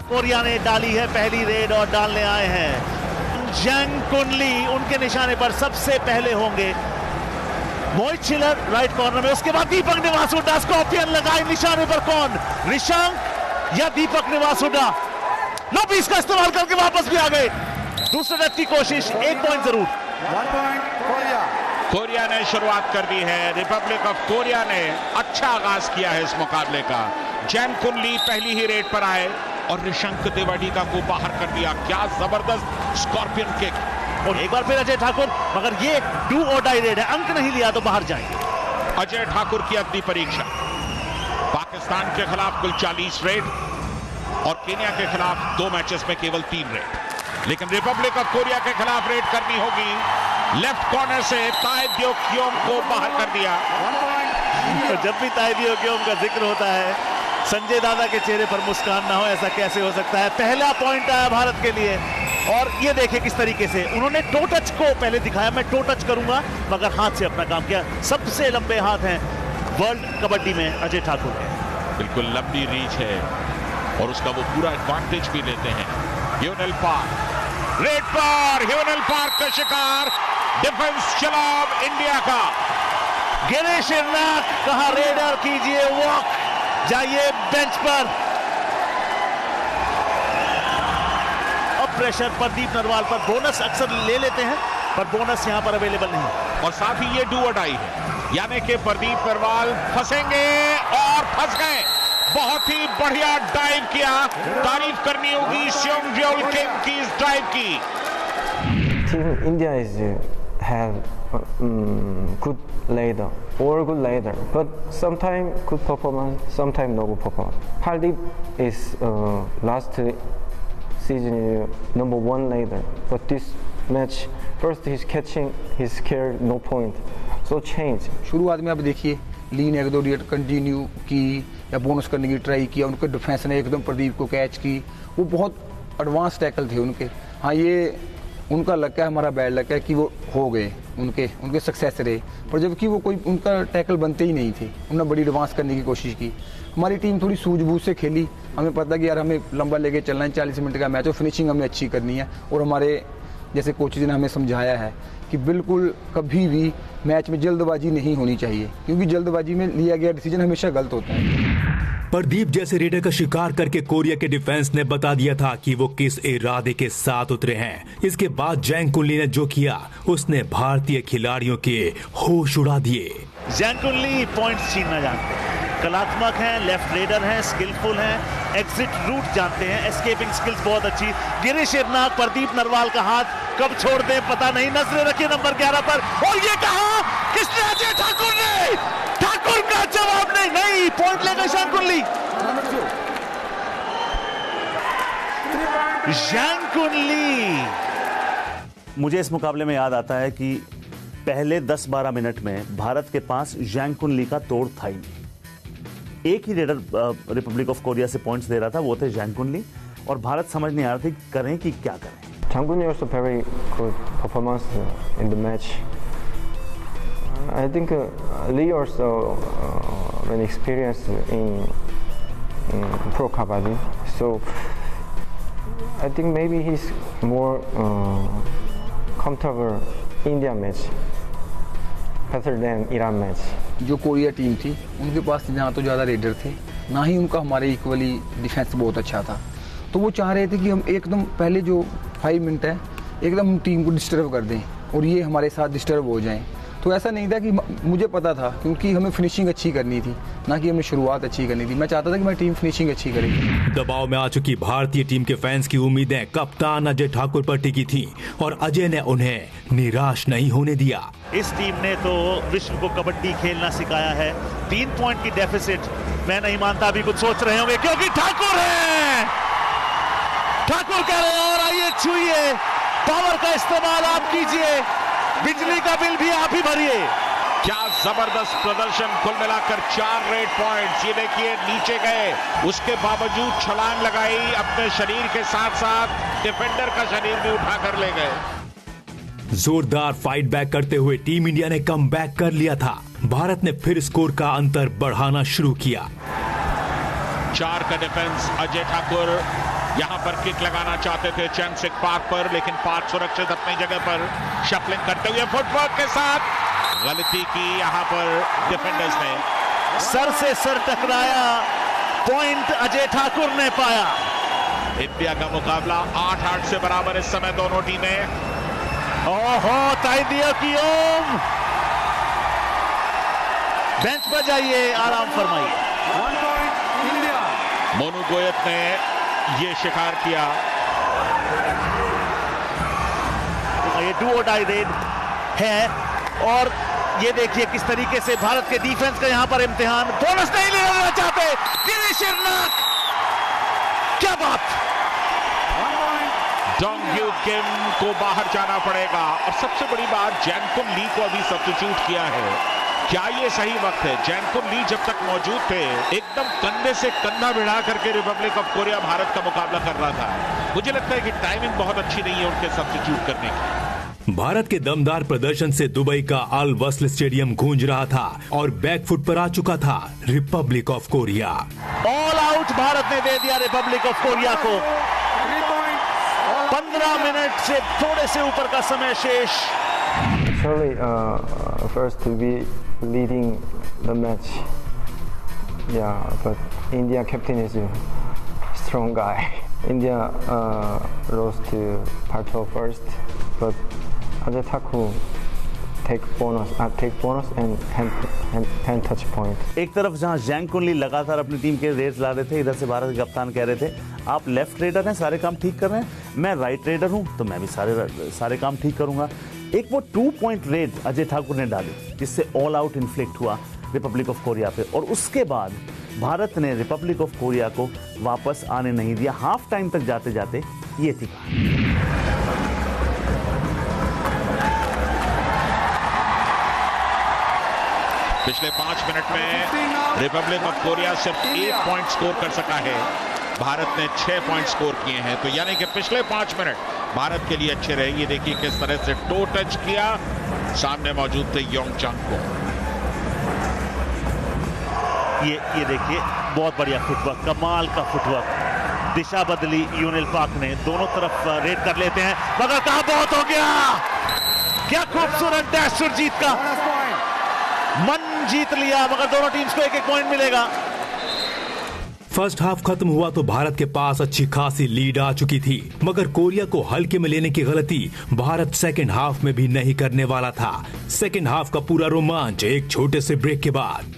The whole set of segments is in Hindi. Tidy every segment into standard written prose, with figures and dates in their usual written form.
कोरिया ने डाली है पहली रेड और डालने आए हैं जैंग कुनली, उनके निशाने पर सबसे पहले होंगे। मोहित चिलर राइट कॉर्नर में, उसके बाद दीपक निवासुडा, स्कॉर्पियन लगाए निशाने पर, कौन, रिशांक या दीपक निवासुडा? लोपीस का इस्तेमाल करके वापस भी आ गए। दूसरे रन की कोशिश, 1 पॉइंट जरूर। 1 पॉइंट कोरिया ने शुरुआत कर दी है। रिपब्लिक ऑफ कोरिया ने अच्छा आगाज किया है इस मुकाबले का। जैंग कुनली पहली ही रेड पर आए और रिशंक देवाडिगा को बाहर कर दिया। क्या जबरदस्त स्कॉर्पियन किक। और एक बार फिर अजय ठाकुर, मगर ये डू और डाई रेड है, अंक नहीं लिया तो बाहर जाएंगे। अजय ठाकुर की अग्नि परीक्षा। पाकिस्तान के खिलाफ कुल 40 रेड और केन्या के खिलाफ 2 मैचेस में केवल 3 रेड, लेकिन रिपब्लिक ऑफ कोरिया के खिलाफ रेड करनी होगी। लेफ्ट कॉर्नर से ताए द्यो क्योम को बाहर कर दिया। 1 पॉइंट। जब भी ताए द्यो क्योम का जिक्र होता है, संजय दादा के चेहरे पर मुस्कान ना हो, ऐसा कैसे हो सकता है। पहला पॉइंट आया भारत के लिए और ये देखे किस तरीके से उन्होंने टो टच को पहले दिखाया, मैं टो टच करूंगा, मगर हाथ से अपना काम किया। सबसे लंबे हाथ हैं वर्ल्ड कबड्डी में अजय ठाकुर के। बिल्कुल लंबी रीच है और उसका वो पूरा एडवांटेज भी लेते हैं। ह्यूनल पार्क रेड पर, ह्यूनल पार्क का शिकार। डिफेंस चला इंडिया का। गिरीश इर्नाक कहा रेडर कीजिए वॉक, जाइए बेंच पर। अब प्रेशर प्रदीप नरवाल पर, बोनस अक्सर ले लेते हैं पर बोनस यहां पर अवेलेबल नहीं। और साथ ही ये डू और डाई है, यानी कि प्रदीप नरवाल फंसेंगे और फंस गए। बहुत ही बढ़िया डाइव किया, तारीफ करनी होगी स्योंगजेओल किम की इस डाइव की। Team India is have good leader or good leader, but sometimes good performance, sometimes no good performance. Hardeep is last season number 1 leader, but this match first he's catching, he's scared, no point, so change. शुरुआत में आप देखिए लीन 1-2 रेड कंटिन्यू की या बोनस करने की ट्राई किया, उनके डिफेंस ने एकदम प्रदीप को कैच की। वो बहुत एडवांस टैकल थे उनके। हाँ, ये उनका लक है, हमारा बैड लक है कि वो हो गए, उनके सक्सेस रहे, पर जबकि वो कोई उनका टैकल बनते ही नहीं थे। उन्होंने बड़ी एडवांस करने की कोशिश की। हमारी टीम थोड़ी सूझबूझ से खेली। हमें पता कि यार हमें लंबा लेके चलना है, 40 मिनट का मैच और फिनिशिंग हमें अच्छी करनी है। और हमारे जैसे कोचेज ने हमें समझाया है कि बिल्कुल कभी भी मैच में जल्दबाजी नहीं होनी चाहिए, क्योंकि जल्दबाजी में लिया गया डिसीजन हमेशा गलत होता है। प्रदीप जैसे रेडर का शिकार करके कोरिया के डिफेंस ने बता दिया था कि वो किस इरादे के साथ उतरे हैं। इसके बाद जैंग कुनली ने जो किया, उसने भारतीय खिलाड़ियों के होश उड़ा दिए। जैंग कुनली पॉइंट्स छीनना जानते हैं, कलात्मक हैं, लेफ्ट रेडर हैं, स्किलफुल हैं, एग्जिट रूट जानते हैं, एस्केपिंग स्किल्स बहुत अच्छी। गिरीश इर्नाक, प्रदीप नरवाल का हाथ कब छोड़ दें पता नहीं। नजरें रखिए नंबर 11 पर, और ये कहा किसने? अजय ठाकुर ने। ठाकुर का जवाब नहीं, पॉइंट लेगा जैंग कुनली। जैंग कुनली, मुझे इस मुकाबले में याद आता है कि पहले 10-12 मिनट में भारत के पास जैंग कुनली का तोड़ था ही। एक ही रेडर रिपब्लिक ऑफ कोरिया से पॉइंट्स दे रहा था, वो थे जैंग कुनली, और भारत समझ नहीं आ रहा था करें कि क्या करें। Jang Kun-lee also very good performance in the match. I think Lee also very experienced in pro kabaddi, so I think maybe he's more comfortable India match better than Iran match. जो कोरिया टीम थी उनके पास ना तो ज़्यादा रेडर थे, ना ही उनका हमारे इक्वली डिफेंस बहुत अच्छा था। तो वो चाह रहे थे कि हम एकदम पहले जो 5 मिनट है एकदम हम टीम को डिस्टर्ब कर दें और ये हमारे साथ डिस्टर्ब हो जाएं। तो ऐसा नहीं था कि मुझे पता था, क्योंकि हमें फिनिशिंग अच्छी करनी थी, ना कि हमें शुरुआत अच्छी करनी थी। मैं चाहता था कि मेरी टीम फिनिशिंग अच्छी करेगी। दबाव में आ चुकी भारतीय टीम के फैंस की उम्मीदें कप्तान अजय ठाकुर पर टिकी थी और अजय ने उन्हें निराश नहीं होने दिया। इस टीम ने तो विश्व को कबड्डी खेलना सिखाया है। 3 पॉइंट की डेफिसिट, मैं नहीं मानता अभी कुछ सोच रहे होंगे, क्योंकि ठाकुर है। ठाकुर कह रहे हैं और आइए छुइए, पावर का इस्तेमाल आप कीजिए, बिजली का बिल भी आप ही भरिए। क्या जबरदस्त प्रदर्शन, कुल मिलाकर 4 रेड पॉइंट्स। ये देखिए नीचे गए, उसके बावजूद छलांग लगाई, अपने शरीर के साथ साथ डिफेंडर का शरीर भी उठाकर ले गए। जोरदार फाइट बैक करते हुए टीम इंडिया ने कम बैक कर लिया था। भारत ने फिर स्कोर का अंतर बढ़ाना शुरू किया। 4 का डिफेंस अजय ठाकुर, यहां पर किक लगाना चाहते थे चैनसिक पार्क पर, लेकिन पार्क सुरक्षित अपनी जगह पर शफलिंग करते हुए फुटवर्क के साथ गलती की यहां पर डिफेंडर्स ने। सर से सर टकराया, पॉइंट अजय ठाकुर ने पाया। इंडिया का मुकाबला 8-8 से बराबर इस समय दोनों टीमें। ओहो, ताइदिया की ओम, बेंच पर जाइए, आराम फरमाइए। 1 point India. मोनू गोयत ने ये शिकार किया। ये डू और डाई रेड है और ये देखिए किस तरीके से भारत के डिफेंस का यहां पर इम्तिहान। बोनस नहीं लेना चाहते गिरीश इर्नाक, क्या बात। 1 point. डोंग यू किम को बाहर जाना पड़ेगा और सबसे बड़ी बात जैनकुन ली को अभी सब्स्टिट्यूट किया है। क्या ये सही वक्त है? जैनकुन ली जब तक मौजूद थे एकदम कंधे से कंधा भिड़ा करके रिपब्लिक ऑफ कोरिया भारत का मुकाबला कर रहा था। मुझे लगता है कि टाइमिंग बहुत अच्छी नहीं है उनके सब्स्टिट्यूट करने की। भारत के दमदार प्रदर्शन से दुबई का अल वस्ल स्टेडियम गूंज रहा था और बैकफुट पर आ चुका था Republic of Korea. All out Bharat ने दे दिया रिपब्लिक ऑफ कोरिया को। 3 points. 15 मिनट से थोड़े से ऊपर का समय शेष। Actually, first to be leading the match. Yeah, but India captain is a strong guy. India lost to Parto first, but Ajay Thakur take bonus and hand touch point. एक तरफ जहां जैंग कुनली लगातार अपनी टीम के रेड्स ला रहे थे, इधर से भारत के कप्तान कह रहे थे आप लेफ्ट रेडर हैं, सारे काम ठीक कर रहे हैं, मैं राइट रेडर हूं तो मैं भी सारे काम ठीक करूंगा। एक वो 2 पॉइंट रेड अजय ठाकुर ने डाली जिससे ऑल आउट इन्फ्लिक्ट हुआ रिपब्लिक ऑफ कोरिया पे, और उसके बाद भारत ने रिपब्लिक ऑफ कोरिया को वापस आने नहीं दिया। हाफ टाइम तक जाते जाते ये थी। पिछले 5 मिनट में रिपब्लिक ऑफ कोरिया सिर्फ 1 पॉइंट स्कोर कर सका है, भारत ने 6 पॉइंट स्कोर किए हैं। तो यानी कि पिछले 5 मिनट भारत के लिए अच्छे रहे। ये देखिए किस तरह से टो टच किया, सामने मौजूद थे योंगचंग को। ये देखिए बहुत बढ़िया फुटवर्क, कमाल का फुटवर्क। दिशा बदली यूनिल पाक ने, दोनों तरफ रेड कर लेते हैं, मगर कहां बहुत हो गया। क्या खूबसूरत डैश सुरजीत का, Bonus point. मन जीत लिया, मगर दोनों टीम्स को 1-1 पॉइंट मिलेगा। फर्स्ट हाफ खत्म हुआ तो भारत के पास अच्छी खासी लीड आ चुकी थी, मगर कोरिया को हल्के में लेने की गलती भारत सेकेंड हाफ में भी नहीं करने वाला था। सेकेंड हाफ का पूरा रोमांच एक छोटे से ब्रेक के बाद।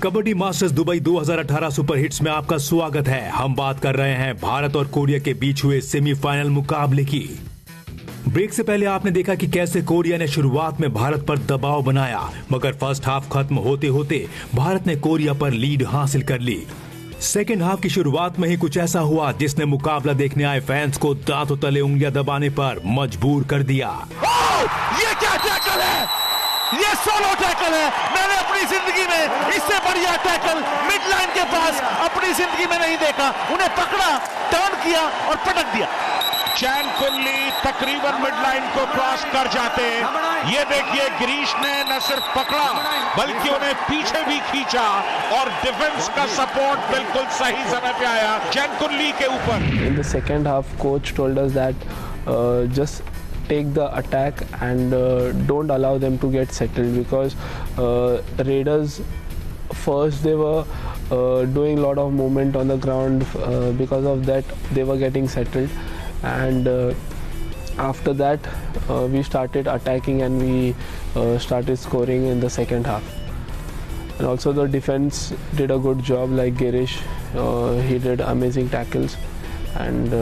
Kabaddi masters Dubai 2018 super hits में आपका स्वागत है। हम बात कर रहे हैं भारत और कोरिया के बीच हुए सेमीफाइनल मुकाबले की। ब्रेक से पहले आपने देखा कि कैसे कोरिया ने शुरुआत में भारत पर दबाव बनाया, मगर फर्स्ट हाफ खत्म होते होते भारत ने कोरिया पर लीड हासिल कर ली। सेकेंड हाफ की शुरुआत में ही कुछ ऐसा हुआ जिसने मुकाबला देखने आए फैंस को दांतों तले उंगलियां दबाने पर मजबूर कर दिया। ये क्या टैकल है, ये सोलो टैकल है। मैंने अपनी जिंदगी में इससे बढ़िया टैकल मिड लाइन के पास अपनी जिंदगी में नहीं देखा। उन्हें पकड़ा, टर्न किया और पटक दिया। जैनकुन ली तकरीबन मिड लाइन को क्रॉस कर जाते। ये देखिए गिरीश ने न सिर्फ पकड़ा बल्कि उन्हें पीछे भी खींचा और डिफेंस का सपोर्ट बिल्कुल सही समय पे आया जैनकुन ली के ऊपर। In the second half, coach told us that just take the attack and don't allow them to get settled, because Raiders first they were doing a lot of movement on the ground, because of that they were getting settled, and after that we started attacking and we started scoring in the second half. And also the defense did a good job, like Girish, he did amazing tackles, and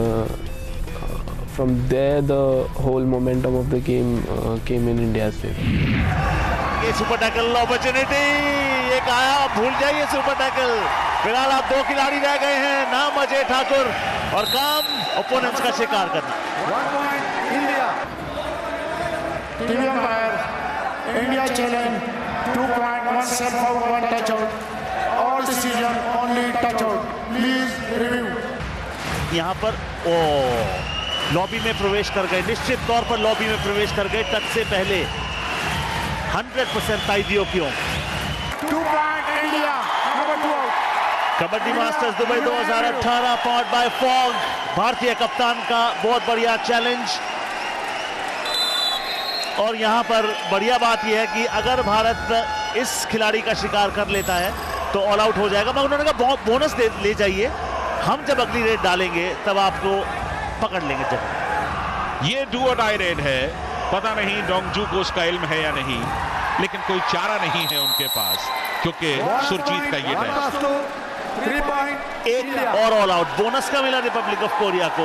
from there the whole momentum of the game came in India's favor. ये सुपर टैकल अपॉर्चुनिटी, एक आया, भूल जाइए सुपर टैकल। फिलहाल आप 2 खिलाड़ी रह गए हैं, नाम अजय ठाकुर और काम ओपोनेंट्स का शिकार करना। 1 point India. TV umpire, India challenge 2 point, 1 set foul, 1 touch out. All decision only touch out. Please review. यहाँ पर लॉबी में प्रवेश कर गए, निश्चित तौर पर लॉबी में प्रवेश कर गए टच से पहले। 100% ताइदियो क्यों। 2 कबड्डी मास्टर्स दुबई 2018 पॉट बाय फॉग, भारतीय कप्तान का बहुत बढ़िया चैलेंज। और यहां पर बढ़िया बात यह है कि अगर भारत इस खिलाड़ी का शिकार कर लेता है तो ऑल आउट हो जाएगा। मगर उन्होंने कहा बोनस ले जाइए, हम जब अगली रेड डालेंगे तब आपको पकड़ लेंगे। जब ये डू और डाई रेड है, पता नहीं डोंगजू को उसका इल्म है या नहीं, लेकिन कोई चारा नहीं है उनके पास, क्योंकि सुरजीत का ये टेस्ट। एक और ऑल आउट बोनस का मिला रिपब्लिक ऑफ कोरिया को,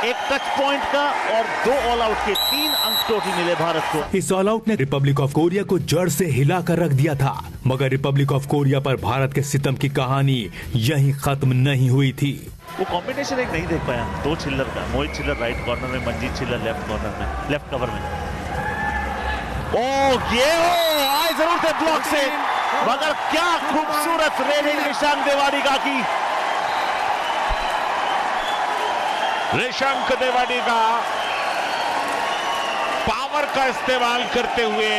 एक टच पॉइंट का और 2 ऑल आउट के 3 अंक टोटल मिले भारत को। इस ऑल आउट ने रिपब्लिक ऑफ कोरिया को जड़ से हिला कर रख दिया था, मगर रिपब्लिक ऑफ कोरिया पर भारत के सितम की कहानी यहीं खत्म नहीं हुई थी। वो कॉम्बिनेशन एक नहीं देख पाया 2 चिल्लर का, मोहित चिल्लर राइट कॉर्नर में, मंजीत चिल्लर लेफ्ट कॉर्नर में, लेफ्ट कवर में। ओ ये आए जरूर थे ब्लॉक से, मगर क्या खूबसूरत रेडिंग निशांक देवाडिगा की। निशांक देवाडिगा पावर का इस्तेमाल करते हुए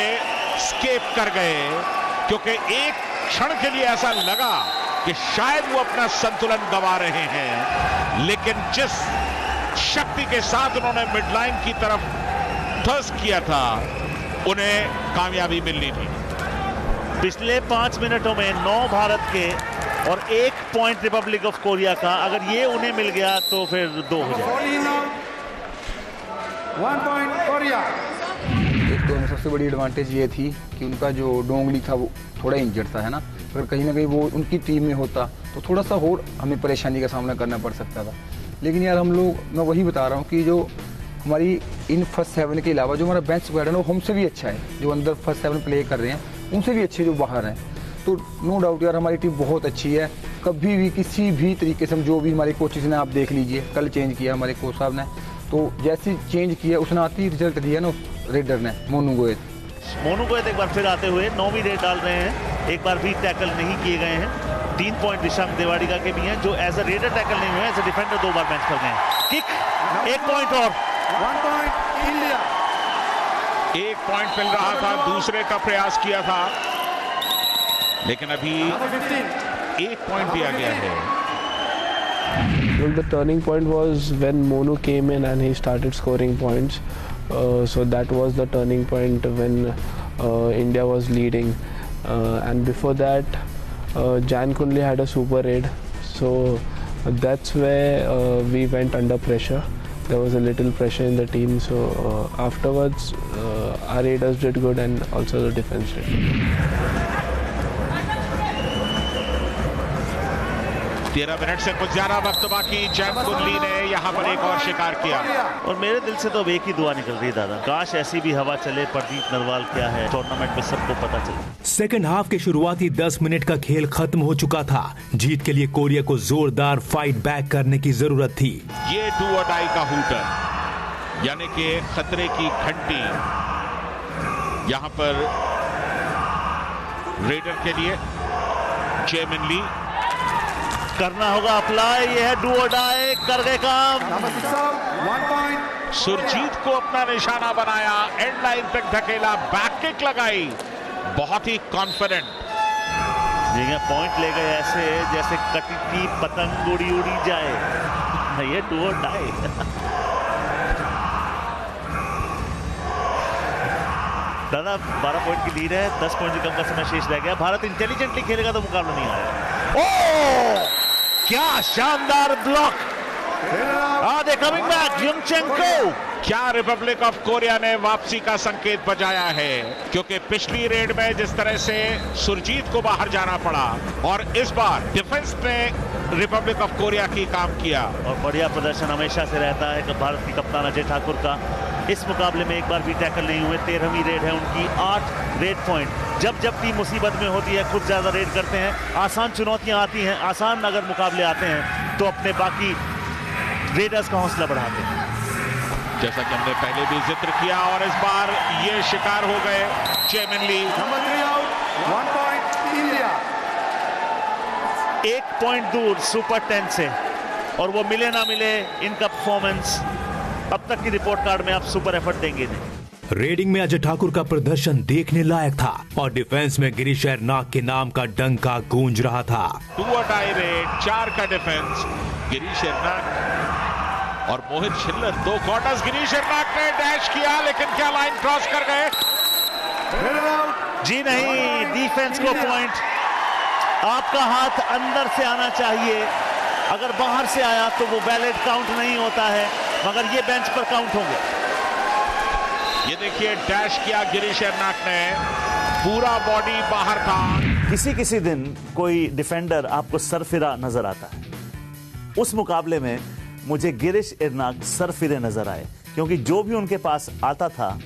स्केप कर गए, क्योंकि एक क्षण के लिए ऐसा लगा कि शायद वो अपना संतुलन गंवा रहे हैं, लेकिन जिस शक्ति के साथ उन्होंने मिडलाइन की तरफ थ्रस्ट किया था, उन्हें कामयाबी मिलनी थी। पिछले 5 मिनटों में 9 भारत के और 1 पॉइंट रिपब्लिक ऑफ कोरिया का, अगर ये उन्हें मिल गया तो फिर 2 हो जाए। 1 पॉइंट कोरिया। एक तो सबसे बड़ी एडवांटेज ये थी कि उनका जो डोंगली था वो थोड़ा इंजर्ड था, है ना। अगर कहीं ना कहीं वो उनकी टीम में होता तो थोड़ा सा और हमें परेशानी का सामना करना पड़ सकता था। लेकिन यार हम लोग, मैं वही बता रहा हूँ कि जो हमारी इन फर्स्ट 7 के अलावा जो हमारा बेंच स्क्वाड है ना, वो हमसे भी अच्छा है। जो अंदर फर्स्ट 7 प्ले कर रहे हैं उनसे भी अच्छे जो बाहर हैं। तो नो डाउट यार हमारी टीम बहुत अच्छी है। कभी भी किसी भी तरीके से, जो भी हमारे कोचेज ने, आप देख लीजिए, कल चेंज किया हमारे कोच साहब ने, तो जैसे चेंज किया उसने आती रिजल्ट दिया ना उस रेडर ने, मोनू गोयत। मोनू गोयत एक बार फिर आते हुए 9वीं रेड डाल रहे हैं। एक बार भी टैकल नहीं किए गए हैं। 3 पॉइंट निशांक देवाडिगा के भी हैं, जो एज अ रेडर टैकल नहीं हुए, एज अ डिफेंडर 2 बार बेंच कर गए हैं। किक 1 पॉइंट और 1 पॉइंट इंडिया। 1 पॉइंट मिल रहा था, दूसरे का प्रयास किया था, लेकिन अभी 1 पॉइंट दिया गया है। Well, the turning point was when Monu came in and he started scoring points. So that was the turning point when India was leading. And before that, Jan Kunli had a super raid. So that's where we went under pressure. There was a little pressure in the team. So afterwards, our raiders did good and also the defense did. 13 minute से कुछ ज्यादा वक्त बाकी। जैन कुंडली ने यहाँ पर एक और शिकार किया, और मेरे दिल से तो अब एक ही दुआ निकल रही है दादा, काश ऐसी भी हवा चले। प्रदीप नरवाल क्या है टूर्नामेंट में, सबको पता चले। सेकंड हाफ के शुरुआती 10 मिनट का खेल खत्म हो चुका था। जीत के लिए कोरिया को जोरदार फाइट बैक करने की जरूरत थी। ये डू और डाई का हूटर, यानी कि खतरे की घंटी यहाँ पर रेडर के लिए। जैमिन ली करना होगा अप्लाई, ये है डू और डाई, कर गए काम। 1 पॉइंट। सुरजीत को अपना निशाना बनाया, एंड लाइन तक धकेला, बैक किक लगाई, बहुत ही कॉन्फिडेंट। पॉइंट ले गए ऐसे जैसे कटी की पतंग उड़ी उड़ी जाए। ये डू और डाई। दादा 12 पॉइंट की लीड है, 10 पॉइंट से कम का समय शेष रह गया। भारत इंटेलिजेंटली खेलेगा तो मुकाबला नहीं आया। ओ क्या शानदार block. They coming back Yungchenko. क्या रिपब्लिक ऑफ कोरिया ने वापसी का संकेत बजाया है, क्योंकि पिछली रेड में जिस तरह से सुरजीत को बाहर जाना पड़ा, और इस बार डिफेंस ने रिपब्लिक ऑफ कोरिया की काम किया। और बढ़िया प्रदर्शन हमेशा से रहता है कि भारत की कप्तान अजय ठाकुर का। इस मुकाबले में एक बार भी टैकल नहीं हुए। 13वीं रेड है उनकी, 8 रेड पॉइंट। जब जब टीम मुसीबत में होती है खुद ज्यादा रेड करते हैं। आसान चुनौतियां आती हैं, आसान अगर मुकाबले आते हैं तो अपने बाकी रेडर्स का हौसला बढ़ाते हैं, जैसा कि हमने पहले भी जिक्र किया। और इस बार ये शिकार हो गए Jaemin Lee. Number 3 out, 1 point India. 1 point दूर सुपर 10 से, और वो मिले ना मिले इनका परफॉर्मेंस अब तक की रिपोर्ट कार्ड में आप सुपर एफर्ट देंगे नहीं। रेडिंग में अजय ठाकुर का प्रदर्शन देखने लायक था और डिफेंस में गिरीश एर्नाक के नाम का डंका गूंज रहा था। 2 टाई रेड, 4 का डिफेंस, गिरीश एर्नाक और मोहित छिल्लर 2 क्वार्टर्स। गिरीश एर्नाक ने डैश किया लेकिन क्या लाइन क्रॉस कर गए? जी नहीं, डिफेंस को पॉइंट। आपका हाथ अंदर से आना चाहिए, अगर बाहर से आया तो वो वैलिड काउंट नहीं होता है, मगर ये बेंच पर काउंट होंगे। ये देखिए डैश किया गिरीश एर्नाक ने, पूरा बॉडी बाहर था। किसी दिन कोई डिफेंडर आपको सरफिरा नजर आता है, उस मुकाबले में मुझे गिरीश एर्नाक सरफिरे नजर आए, क्योंकि जो भी उनके पास आता था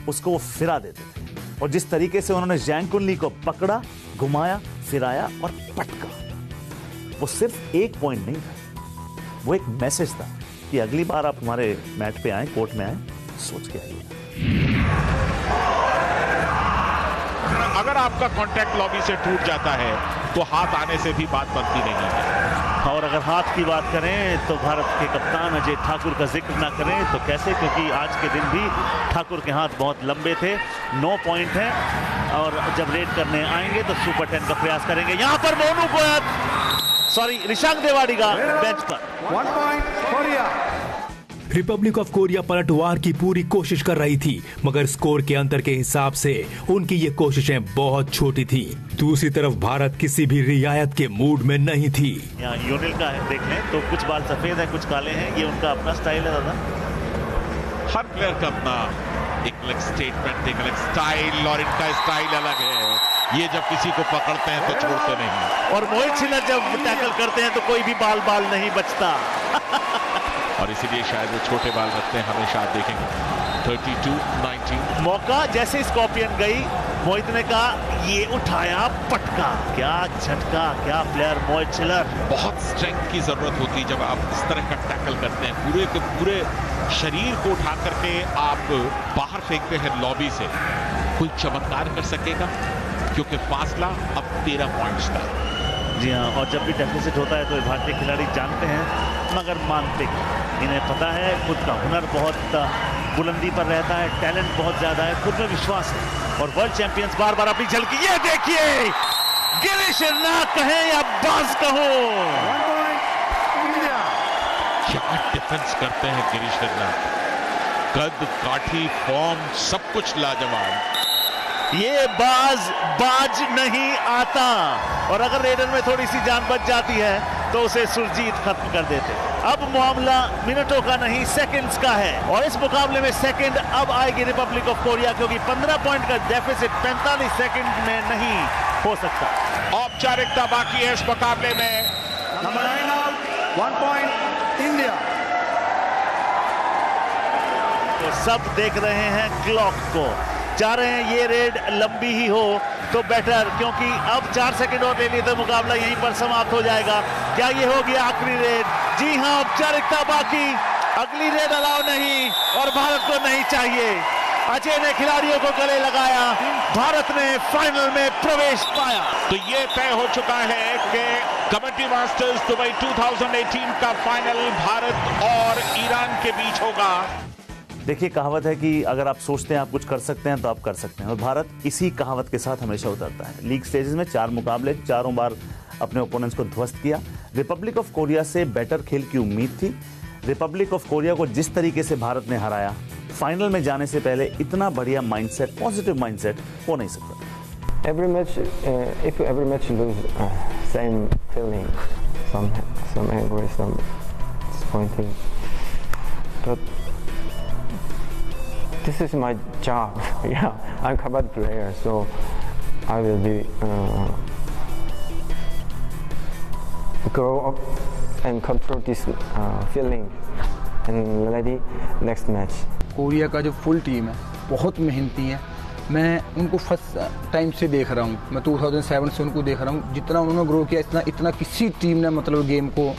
उसको वो फिरा देते थे। और जिस तरीके से उन्होंने जैंग कुनली को पकड़ा, घुमाया, फिराया और पटका, वो सिर्फ एक पॉइंट नहीं था, वो एक मैसेज था कि अगली बार आप हमारे मैट पे आए, कोर्ट में आए, सोच के आइए। अगर आपका कॉन्टैक्ट लॉबी से टूट जाता है तो हाथ आने से भी बात बनती नहीं है। और अगर हाथ की बात करें तो भारत के कप्तान अजय ठाकुर का जिक्र ना करें तो कैसे, क्योंकि आज के दिन भी ठाकुर के हाथ बहुत लंबे थे। 9 पॉइंट है और जब रेड करने आएंगे तो सुपर 10 का प्रयास करेंगे। यहां पर मोनू गोयत, रिशांक देवाडिगा बेंच पर। 1 point Korea. Republic of Korea पलटवार की पूरी कोशिश कर रही थी, मगर स्कोर के अंतर के हिसाब से उनकी ये कोशिशें बहुत छोटी थी। दूसरी तरफ भारत किसी भी रियायत के मूड में नहीं थी। यहाँ यूनिल का है, देख लें तो कुछ बाल सफेद है, कुछ काले हैं, ये उनका अपना स्टाइल है दादा। हर प्लेयर का अपना एक अलग स्टेटमेंट, एक अलग स्टाइल, और इनका स्टाइल अलग है। ये जब किसी को पकड़ते हैं तो छोड़ते नहीं, और मोहित छिल्लर जब टैकल करते हैं तो कोई भी बाल नहीं बचता। और इसीलिए शायद वो छोटे बाल रखते हैं, हमेशा आप देखेंगे। 32-19 मौका जैसे स्कॉर्पियन गई, मोहित ने कहा ये उठाया, पटका, क्या झटका, क्या प्लेयर मोहित छिल्लर। बहुत स्ट्रेंथ की जरूरत होती है जब आप इस तरह का टैकल करते हैं। पूरे के पूरे शरीर को उठा करके आप बाहर फेंकते हैं लॉबी से। कोई चमत्कार कर सकेगा, क्योंकि फासला अब 13 पॉइंट्स का। जी हाँ, और जब भी डेफिसिट होता है तो भारतीय खिलाड़ी जानते हैं, मगर मानते हैं। इन्हें पता है खुद का हुनर बहुत बुलंदी पर रहता है, टैलेंट बहुत ज्यादा है, खुद में विश्वास है, और वर्ल्ड चैंपियंस बार बार अपनी झलकी। ये देखिए, गिरीश एर्नाक कहें या बाज कहो, 1 point इंडिया। क्या डिफेंस करते हैं गिरीश एर्नाक, कद, काठी, फॉर्म, सब कुछ लाजवाब। ये बाज नहीं आता, और अगर रेडर में थोड़ी सी जान बच जाती है तो उसे सुरजीत खत्म कर देते। अब मामला मिनटों का नहीं, सेकंड्स का है, और इस मुकाबले में सेकंड अब आएगी रिपब्लिक ऑफ कोरिया, क्योंकि 15 पॉइंट का डेफिसिट 45 सेकंड में नहीं हो सकता। औपचारिकता बाकी है इस मुकाबले में। Number 9 out, 1 point India. तो सब देख रहे हैं क्लॉक को, चाह रहे हैं ये रेड लंबी ही हो तो बेटर, क्योंकि अब 4 सेकंड और ले लिए तो मुकाबला यहीं पर समाप्त हो जाएगा। क्या ये हो गया आखिरी रेड? जी हाँ, औपचारिकता बाकी, अगली रेड अलाउ नहीं, और भारत को नहीं चाहिए। अजय ने खिलाड़ियों को गले लगाया, भारत ने फाइनल में प्रवेश पाया। तो ये तय हो चुका है कि कबड्डी मास्टर्स दुबई 2018 का फाइनल भारत और ईरान के बीच होगा। देखिए, कहावत है कि अगर आप सोचते हैं आप कुछ कर सकते हैं तो आप कर सकते हैं, और भारत इसी कहावत के साथ हमेशा उतरता है। लीग स्टेजेस में 4 मुकाबले, चारों बार अपने ओपोनेंट्स को ध्वस्त किया। रिपब्लिक ऑफ कोरिया से बेटर खेल की उम्मीद थी। रिपब्लिक ऑफ कोरिया को जिस तरीके से भारत ने हराया, फाइनल में जाने से पहले इतना बढ़िया माइंडसेट, पॉजिटिव माइंडसेट हो नहीं सकता। Every match, if every match lose, same feeling, some angry, some disappointing. But this is my job. Yeah, I'm a kabaddi player, so I will be grow up and control this feeling and ready next match. Korea का जो फुल टीम है बहुत मेहनती है। मैं उनको फर्स्ट टाइम से देख रहा हूँ, मैं 2007 से उनको देख रहा हूँ। जितना उन्होंने ग्रो किया, इतना किसी टीम ने मतलब गेम को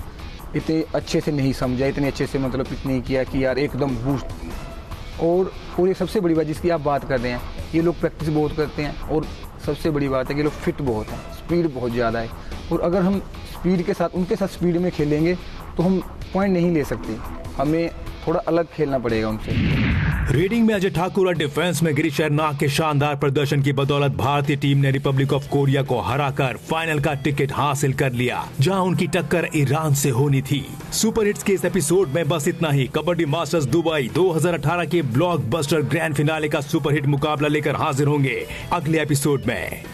इतने अच्छे से नहीं समझा, इतने अच्छे से मतलब नहीं किया कि यार एकदम बूस्ट। और एक सबसे बड़ी बात जिसकी आप बात कर रहे हैं, ये लोग प्रैक्टिस बहुत करते हैं, और सबसे बड़ी बात है कि लोग फिट बहुत हैं, स्पीड बहुत ज़्यादा है। और अगर हम स्पीड के साथ उनके साथ स्पीड में खेलेंगे तो हम पॉइंट नहीं ले सकते, हमें थोड़ा अलग खेलना पड़ेगा उनसे। रेडिंग में अजय ठाकुर और डिफेंस में गिरीश शरनाग के शानदार प्रदर्शन की बदौलत भारतीय टीम ने रिपब्लिक ऑफ कोरिया को हराकर फाइनल का टिकट हासिल कर लिया, जहां उनकी टक्कर ईरान से होनी थी। सुपर हिट्स के इस एपिसोड में बस इतना ही। कबड्डी मास्टर्स दुबई 2018 के ब्लॉकबस्टर ग्रैंड फिनाले का सुपर हिट मुकाबला लेकर हाजिर होंगे अगले एपिसोड में।